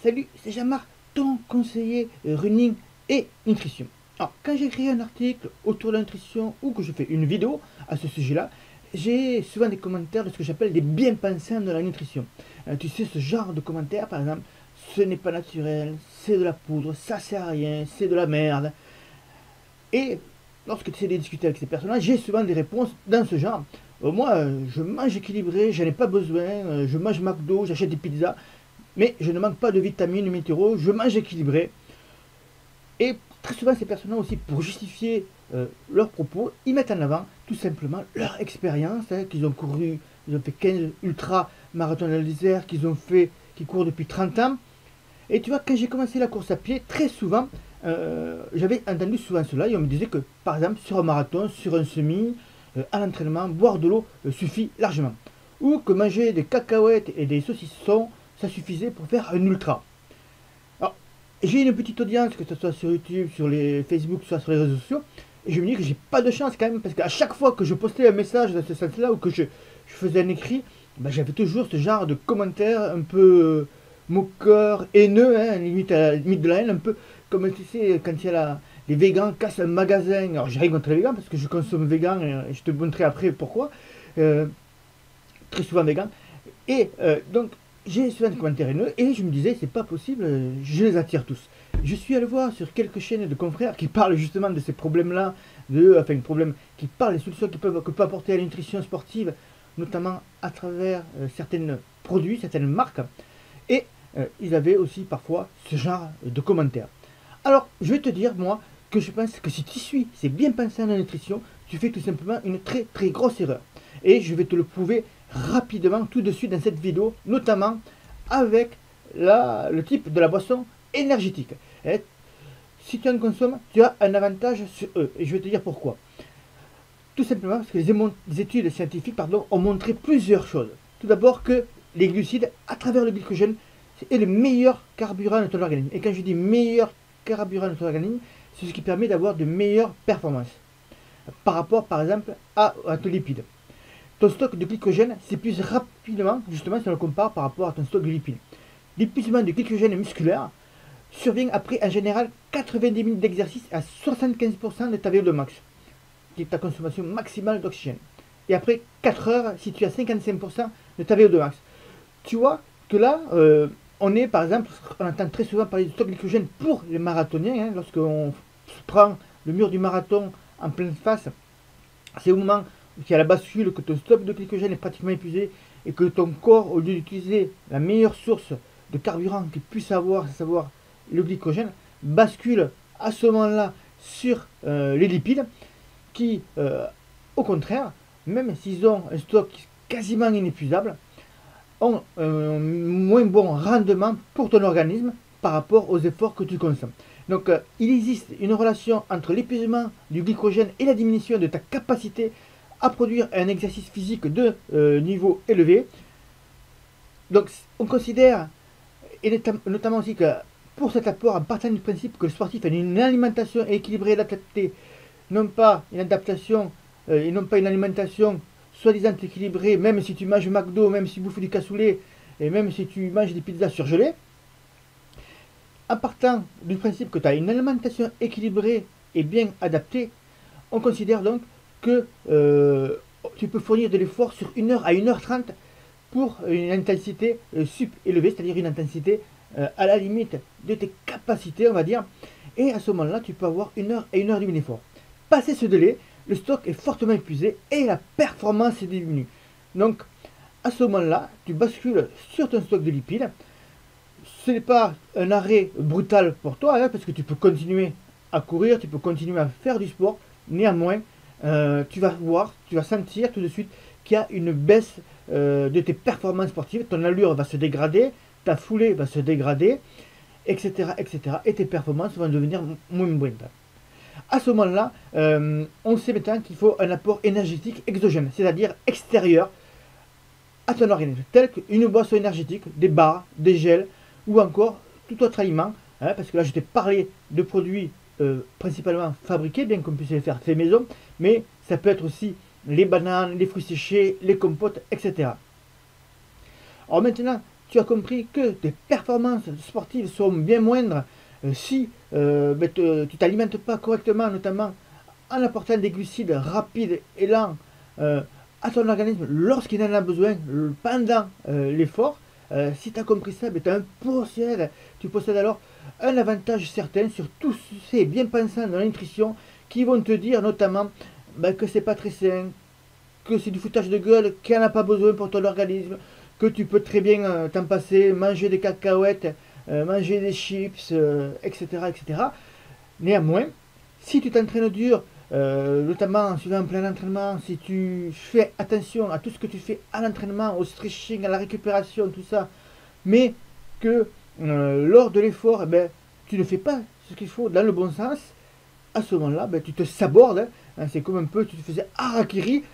Salut, c'est Jean-Marc, ton conseiller running et nutrition. Alors, quand j'écris un article autour de la nutrition ou que je fais une vidéo à ce sujet-là, j'ai souvent des commentaires de ce que j'appelle des bien-pensants de la nutrition. Tu sais, ce genre de commentaires, par exemple, ce n'est pas naturel, c'est de la poudre, ça sert à rien, c'est de la merde. Et lorsque tu essaies de discuter avec ces personnes-là, j'ai souvent des réponses dans ce genre. Moi, je mange équilibré, j'en ai pas besoin, je mange McDo, j'achète des pizzas, mais je ne manque pas de vitamines, minéraux, je mange équilibré. Et très souvent, ces personnes-là aussi, pour justifier leurs propos, ils mettent en avant tout simplement leur expérience, qu'ils ont couru, ils ont fait 15 ultra marathons dans le désert, qu'ils courent depuis 30 ans. Et tu vois, quand j'ai commencé la course à pied, très souvent, j'avais entendu souvent cela, et on me disait que, par exemple, sur un marathon, sur un semi, à l'entraînement, boire de l'eau suffit largement. Ou que manger des cacahuètes et des saucissons, ça suffisait pour faire un ultra. Alors, j'ai une petite audience, que ce soit sur YouTube, sur les Facebook, soit sur les réseaux sociaux, et je me dis que j'ai pas de chance quand même, parce qu'à chaque fois que je postais un message dans ce sens-là, ou que je faisais un écrit, ben, j'avais toujours ce genre de commentaires un peu moqueur, haineux, hein, limite à la limite de la haine, un peu comme tu sais, quand il y a les végans cassent un magasin. Alors j'ai rien contre les végans, parce que je consomme végan, et je te montrerai après pourquoi. Euh, Très souvent vegan. Et donc, j'ai souvent des commentaires haineux et je me disais, c'est pas possible, je les attire tous. Je suis allé voir sur quelques chaînes de confrères qui parlent justement de ces problèmes-là, problèmes qui parlent des solutions que peut apporter la nutrition sportive, notamment à travers certains produits, certaines marques. Et ils avaient aussi parfois ce genre de commentaires. Alors, je vais te dire, moi, que je pense que si tu suis, c'est bien pensé à la nutrition, tu fais tout simplement une très très grosse erreur. Et je vais te le prouver rapidement tout de suite dans cette vidéo, notamment avec le type de la boisson énergétique. Et si tu en consommes, tu as un avantage sur eux. Et je vais te dire pourquoi. Tout simplement parce que les études scientifiques ont montré plusieurs choses. Tout d'abord que les glucides, à travers le glycogène, est le meilleur carburant de ton organisme. Et quand je dis meilleur carburant de ton organisme, c'est ce qui permet d'avoir de meilleures performances. Par rapport, par exemple, à ton lipide. Ton stock de glycogène s'épuise rapidement, justement, si on le compare par rapport à ton stock de lipides. L'épuisement de glycogène musculaire survient après, en général, 90 minutes d'exercice à 75% de ta VO2 max, qui est ta consommation maximale d'oxygène. Et après 4 heures, si tu as 55% de ta VO2 max. Tu vois que là, on est, par exemple, on entend très souvent parler de stock de glycogène pour les marathoniens, hein, lorsqu'on prend le mur du marathon en pleine face, c'est au moment où il y a la bascule que ton stock de glycogène est pratiquement épuisé et que ton corps, au lieu d'utiliser la meilleure source de carburant qu'il puisse avoir, à savoir le glycogène, bascule à ce moment-là sur les lipides qui, au contraire, même s'ils ont un stock quasiment inépuisable, ont un moins bon rendement pour ton organisme par rapport aux efforts que tu consommes. Donc, il existe une relation entre l'épuisement du glycogène et la diminution de ta capacité à produire un exercice physique de niveau élevé. Donc, on considère, et notamment aussi que pour cet apport, en partant du principe que le sportif a une alimentation équilibrée et adaptée, non pas une adaptation et non pas une alimentation soi-disant équilibrée, même si tu manges McDo, même si tu bouffes du cassoulet, et même si tu manges des pizzas surgelées, en partant du principe que tu as une alimentation équilibrée et bien adaptée, on considère donc que tu peux fournir de l'effort sur 1 heure à 1h30 pour une intensité sup élevée, c'est-à-dire une intensité à la limite de tes capacités, on va dire, et à ce moment-là, tu peux avoir 1 heure et 1 heure et demie d'effort. Passé ce délai, le stock est fortement épuisé et la performance est diminue. Donc, à ce moment-là, tu bascules sur ton stock de lipides. Ce n'est pas un arrêt brutal pour toi, hein, parce que tu peux continuer à courir, tu peux continuer à faire du sport. Néanmoins, tu vas voir, tu vas sentir tout de suite qu'il y a une baisse de tes performances sportives. Ton allure va se dégrader, ta foulée va se dégrader, etc., etc. Et tes performances vont devenir moins bonnes. À ce moment-là, on sait maintenant qu'il faut un apport énergétique exogène, c'est-à-dire extérieur à ton organisme, tel qu'une boisson énergétique, des barres, des gels, ou encore tout autre aliment, hein, parce que là je t'ai parlé de produits principalement fabriqués, bien qu'on puisse les faire fait maison, mais ça peut être aussi les bananes, les fruits séchés, les compotes, etc. Alors maintenant, tu as compris que tes performances sportives sont bien moindres si tu t'alimentes pas correctement, notamment en apportant des glucides rapides et lents à ton organisme lorsqu'il en a besoin pendant l'effort. Si tu as compris ça, tu possèdes alors un avantage certain sur tous ces bien-pensants de la nutrition qui vont te dire notamment que c'est pas très sain, que c'est du foutage de gueule, qu'il n'y en a pas besoin pour ton organisme, que tu peux très bien t'en passer, manger des cacahuètes, manger des chips, etc., etc. Néanmoins, si tu t'entraînes dur, notamment en suivant un plan d'entraînement, si tu fais attention à tout ce que tu fais à l'entraînement, au stretching, à la récupération, tout ça, mais que lors de l'effort, tu ne fais pas ce qu'il faut dans le bon sens, à ce moment-là, tu te sabordes, hein, c'est comme un peu, tu te faisais harakiri,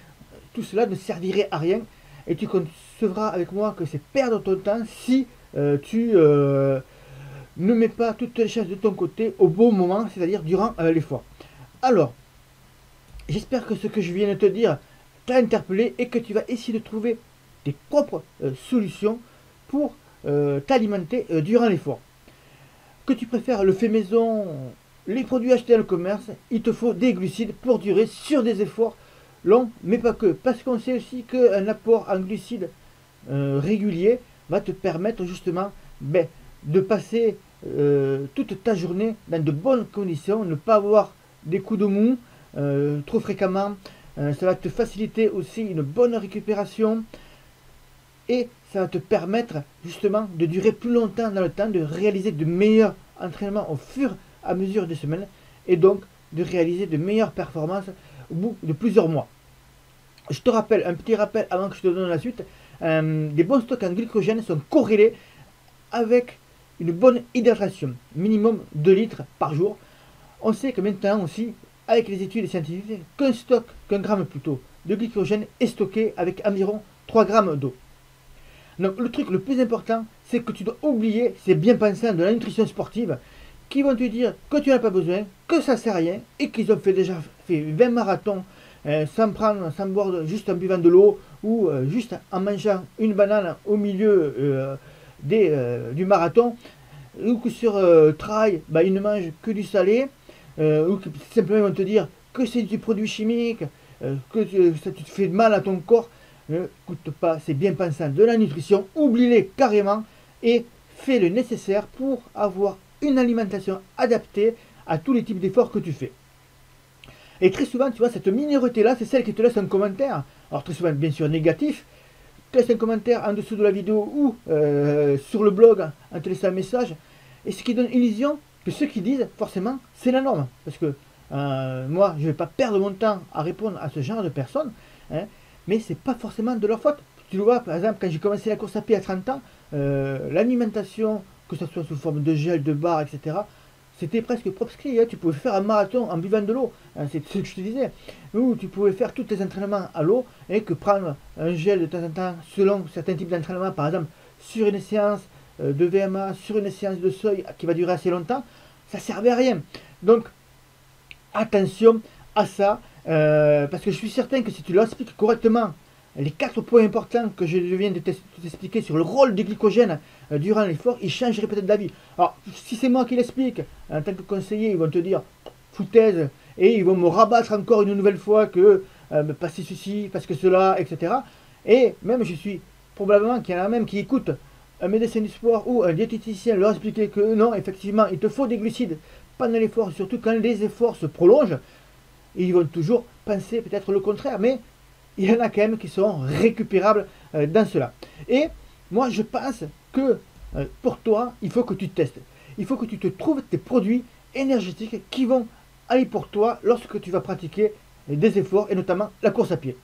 tout cela ne servirait à rien, et tu concevras avec moi que c'est perdre ton temps si tu ne mets pas toutes les chances de ton côté au bon moment, c'est-à-dire durant l'effort. Alors, j'espère que ce que je viens de te dire t'a interpellé et que tu vas essayer de trouver tes propres solutions pour t'alimenter durant l'effort. Que tu préfères le fait maison, les produits achetés dans le commerce, il te faut des glucides pour durer sur des efforts longs, mais pas que. Parce qu'on sait aussi qu'un apport en glucides régulier va te permettre justement de passer toute ta journée dans de bonnes conditions, ne pas avoir des coups de mou trop fréquemment. Ça va te faciliter aussi une bonne récupération et ça va te permettre justement de durer plus longtemps dans le temps, de réaliser de meilleurs entraînements au fur et à mesure des semaines et donc de réaliser de meilleures performances au bout de plusieurs mois. Je te rappelle, un petit rappel avant que je te donne la suite, des bons stocks en glycogène sont corrélés avec une bonne hydratation, minimum 2 litres par jour. On sait que maintenant aussi, avec les études scientifiques, qu'un gramme plutôt de glycogène est stocké avec environ 3 grammes d'eau. Donc le truc le plus important, c'est que tu dois oublier ces bien-pensants de la nutrition sportive qui vont te dire que tu n'en as pas besoin, que ça ne sert à rien et qu'ils ont déjà fait 20 marathons sans boire, juste en buvant de l'eau ou juste en mangeant une banane au milieu du marathon, ou que sur trail, ils ne mangent que du salé, ou que simplement ils vont te dire que c'est du produit chimique, ça te fait mal à ton corps. Ne coûte pas ces bien-pensants de la nutrition, oublie-les carrément et fais le nécessaire pour avoir une alimentation adaptée à tous les types d'efforts que tu fais. Et très souvent, tu vois, cette minorité-là, c'est celle qui te laisse un commentaire. Alors très souvent, bien sûr, négatif. Tu laisses un commentaire en dessous de la vidéo ou sur le blog en te laissant un message. Et ce qui donne l'illusion que ceux qui disent, forcément, c'est la norme. Parce que moi, je ne vais pas perdre mon temps à répondre à ce genre de personnes. Hein, mais c'est pas forcément de leur faute. Tu le vois, par exemple, quand j'ai commencé la course à pied à 30 ans, l'alimentation, que ce soit sous forme de gel, de barre, etc., c'était presque proscrit. Hein. Tu pouvais faire un marathon en buvant de l'eau, hein, c'est ce que je te disais. Ou tu pouvais faire tous tes entraînements à l'eau et que prendre un gel de temps en temps selon certains types d'entraînement, par exemple sur une séance de VMA, sur une séance de seuil qui va durer assez longtemps, ça servait à rien. Donc attention à ça. Parce que je suis certain que si tu leur expliques correctement les 4 points importants que je viens de t'expliquer sur le rôle du glycogène durant l'effort, ils changeraient peut-être d'avis. Alors, si c'est moi qui l'explique, en tant que conseiller, ils vont te dire foutaise, et ils vont me rabattre encore une nouvelle fois que parce que ceci, parce que cela, etc. Et même, je suis probablement qu'il y en a même qui écoutent un médecin du sport ou un diététicien leur expliquer que non, effectivement, il te faut des glucides pendant l'effort, surtout quand les efforts se prolongent. Ils vont toujours penser peut-être le contraire, mais il y en a quand même qui sont récupérables dans cela. Et moi, je pense que pour toi, il faut que tu testes. Il faut que tu te trouves tes produits énergétiques qui vont aller pour toi lorsque tu vas pratiquer des efforts, et notamment la course à pied.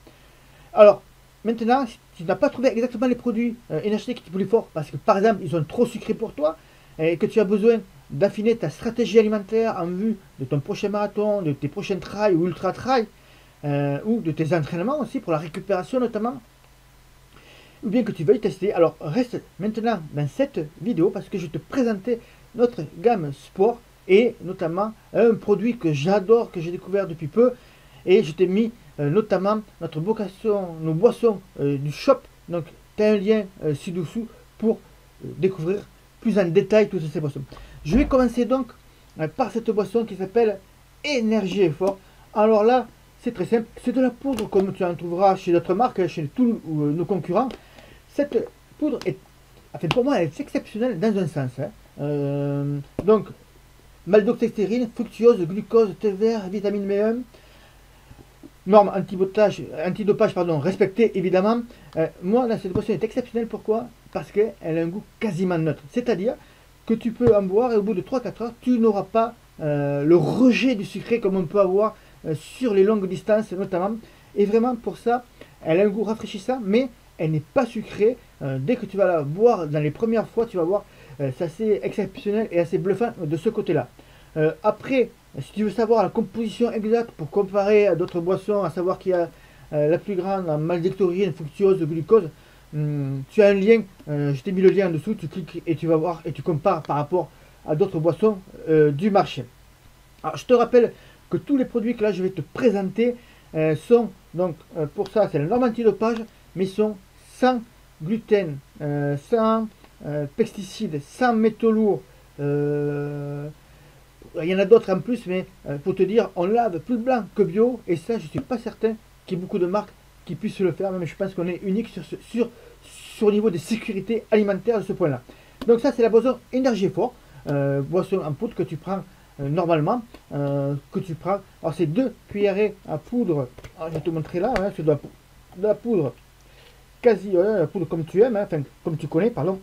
Alors, maintenant, si tu n'as pas trouvé exactement les produits énergétiques pour l'effort, parce que par exemple, ils sont trop sucrés pour toi, et que tu as besoin d'affiner ta stratégie alimentaire en vue de ton prochain marathon, de tes prochains trails ou ultra trails, ou de tes entraînements aussi pour la récupération notamment, ou bien que tu veuilles tester, alors reste maintenant dans cette vidéo parce que je vais te présenter notre gamme sport et notamment un produit que j'adore, que j'ai découvert depuis peu, et je t'ai mis notamment nos boissons du shop, donc tu as un lien ci-dessous pour découvrir plus en détail toutes ces boissons. Je vais commencer donc par cette boisson qui s'appelle Énergie Effort. Alors là, c'est très simple, c'est de la poudre comme tu en trouveras chez d'autres marques, chez tous nos concurrents. Cette poudre est, enfin pour moi, elle est exceptionnelle dans un sens. Donc, maltodextrine, fructuose, glucose, thé vert, vitamine B1, norme antidopage respectée évidemment. Moi, là, cette boisson est exceptionnelle. Pourquoi? Parce qu'elle a un goût quasiment neutre. C'est-à-dire que tu peux en boire et au bout de 3-4 heures, tu n'auras pas le rejet du sucré comme on peut avoir sur les longues distances notamment. Et vraiment pour ça, elle a un goût rafraîchissant, mais elle n'est pas sucrée. Dès que tu vas la boire dans les premières fois, tu vas voir, c'est assez exceptionnel et assez bluffant de ce côté-là. Après, si tu veux savoir la composition exacte pour comparer à d'autres boissons, à savoir qu'il y a la plus grande en maltodextrine, fructuose, glucose, tu as un lien, je t'ai mis le lien en dessous, tu cliques et tu vas voir et tu compares par rapport à d'autres boissons du marché. Alors, je te rappelle que tous les produits que là je vais te présenter sont, donc pour ça c'est la norme antidopage, mais sont sans gluten, sans pesticides, sans métaux lourds. Il y en a d'autres en plus, mais pour te dire, on lave plus blanc que bio, et ça je suis pas certain qu'il y ait beaucoup de marques qui puissent le faire, mais je pense qu'on est unique sur le niveau de sécurité alimentaire de ce point là. Donc ça c'est la boisson Énergie Effort, boisson en poudre que tu prends normalement, que tu prends, alors c'est 2 cuillerées à poudre, alors, je vais te montrer là, hein, c'est de la poudre quasi, la poudre comme tu aimes, hein, enfin comme tu connais, pardon,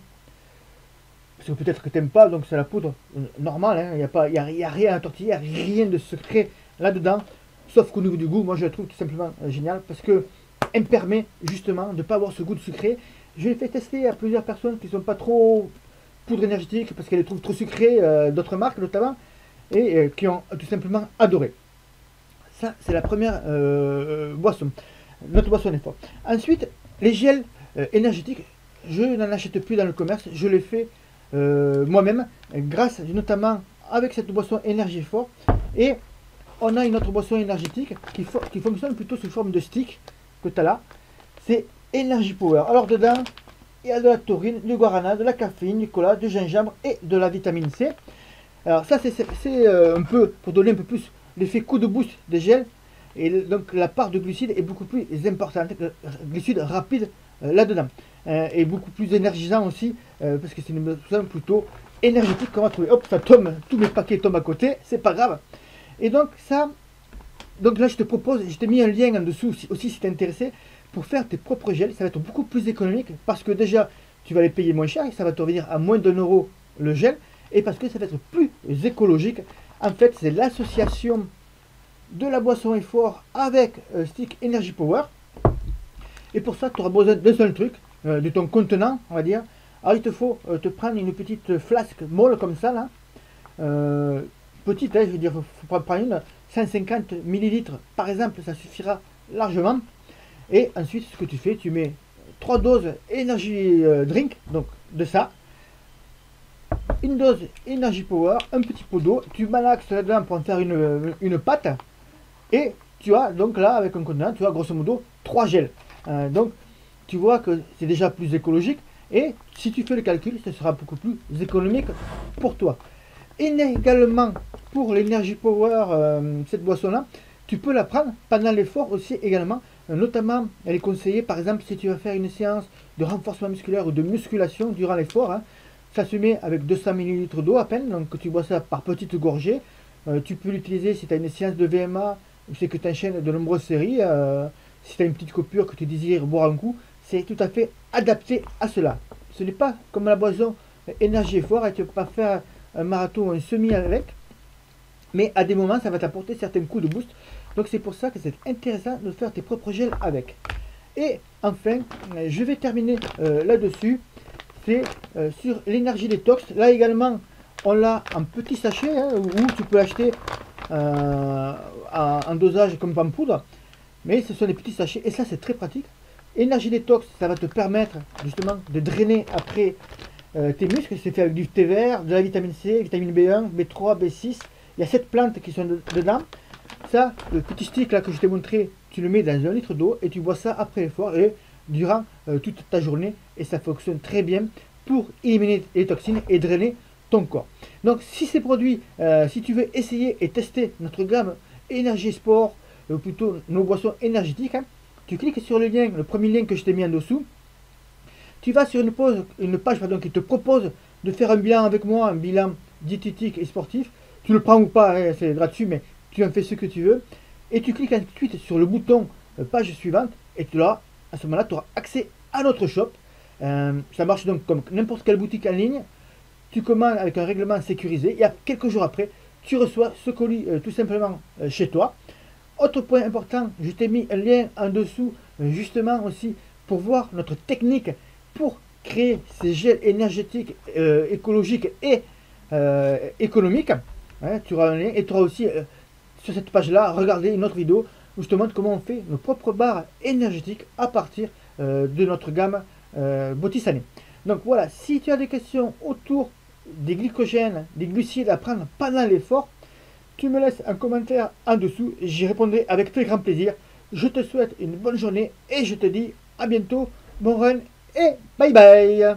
parce que peut-être que tu n'aimes pas, donc c'est la poudre normale, hein, il n'y a rien à tortiller, il n'y a rien de secret là-dedans, sauf qu'au niveau du goût, moi je la trouve tout simplement géniale, parce que elle me permet justement de ne pas avoir ce goût de sucré. Je l'ai fait tester à plusieurs personnes qui ne sont pas trop poudre énergétique, parce qu'elles les trouvent trop sucrées, d'autres marques notamment, et qui ont tout simplement adoré. Ça, c'est la première boisson, notre boisson Effort. Ensuite, les gels énergétiques, je n'en achète plus dans le commerce, je les fais moi-même, grâce notamment avec cette boisson Énergie Effort. Et on a une autre boisson énergétique qui fonctionne plutôt sous forme de stick, que tu as là, c'est Energy Power. Alors dedans, il y a de la taurine, du guarana, de la caféine, du cola, du gingembre et de la vitamine C. Alors ça c'est un peu pour donner un peu plus l'effet coup de boost des gels, et donc la part de glucides est beaucoup plus importante, glucides rapides là-dedans, et beaucoup plus énergisant aussi, parce que c'est une boisson plutôt énergétique qu'on va trouver. Hop, ça tombe, tous mes paquets tombent à côté, c'est pas grave. Et donc ça, donc là je te propose, je t'ai mis un lien en dessous aussi si tu es intéressé, pour faire tes propres gels. Ça va être beaucoup plus économique, parce que déjà tu vas les payer moins cher, et ça va te revenir à moins d'1 € le gel, et parce que ça va être plus écologique. En fait, c'est l'association de la boisson Effort avec Stick Energy Power. Et pour ça, tu auras besoin d'un seul truc, de ton contenant, on va dire. Alors, il te faut te prendre une petite flasque molle comme ça, là. Petite, hein, je veux dire, il faut prendre une 150 ml par exemple, ça suffira largement. Et ensuite, ce que tu fais, tu mets 3 doses Energy Drink, donc de ça, une dose Energy Power, un petit pot d'eau, tu malaxes là-dedans pour en faire une pâte, et tu as donc là, avec un contenant, tu as grosso modo 3 gels. Donc, tu vois que c'est déjà plus écologique, et si tu fais le calcul, ce sera beaucoup plus économique pour toi. Et également, pour l'Energy Power, cette boisson-là, tu peux la prendre pendant l'effort aussi également. Notamment, elle est conseillée, par exemple, si tu vas faire une séance de renforcement musculaire ou de musculation durant l'effort, hein, ça se met avec 200 ml d'eau à peine, donc tu bois ça par petites gorgées. Tu peux l'utiliser si tu as une séance de VMA ou c'est que tu enchaînes de nombreuses séries. Si tu as une petite coupure que tu désires boire un coup, c'est tout à fait adapté à cela. Ce n'est pas comme la boisson Énergie Effort, et tu ne peux pas faire un marathon ou un semi avec, mais à des moments ça va t'apporter certains coups de boost. Donc c'est pour ça que c'est intéressant de faire tes propres gels avec. Et enfin, je vais terminer là-dessus. C'est sur l'énergie détox. Là également, on l'a en petit sachet, hein, ou tu peux acheter en dosage comme en poudre. Mais ce sont des petits sachets, et ça c'est très pratique. Énergie détox, ça va te permettre justement de drainer après tes muscles. C'est fait avec du thé vert, de la vitamine C, vitamine B1, B3, B6. Il y a 7 plantes qui sont dedans. Ça, le petit stick là que je t'ai montré, tu le mets dans 1 litre d'eau et tu bois ça après l'effort et durant toute ta journée, et ça fonctionne très bien pour éliminer les toxines et drainer ton corps. Donc si ces produits, si tu veux essayer et tester notre gamme Énergie Sport, ou plutôt nos boissons énergétiques, hein, tu cliques sur le lien, le premier lien que je t'ai mis en dessous. Tu vas sur une page qui te propose de faire un bilan avec moi, un bilan diététique et sportif. Tu le prends ou pas, hein, c'est gratuit, mais tu en fais ce que tu veux. Et tu cliques ensuite sur le bouton page suivante et à ce moment-là, tu auras accès à notre shop. Ça marche donc comme n'importe quelle boutique en ligne. Tu commandes avec un règlement sécurisé et quelques jours après, tu reçois ce colis tout simplement chez toi. Autre point important, je t'ai mis un lien en dessous justement aussi pour voir notre technique pour créer ces gels énergétiques écologiques et économiques. Hein, tu auras un lien et tu auras aussi sur cette page-là, regardez une autre vidéo où je te montre comment on fait nos propres barres énergétiques à partir de notre gamme Botissané. Donc voilà, si tu as des questions autour des glycogènes, des glucides à prendre pendant l'effort, tu me laisses un commentaire en dessous, j'y répondrai avec très grand plaisir. Je te souhaite une bonne journée et je te dis à bientôt, bon run et bye bye.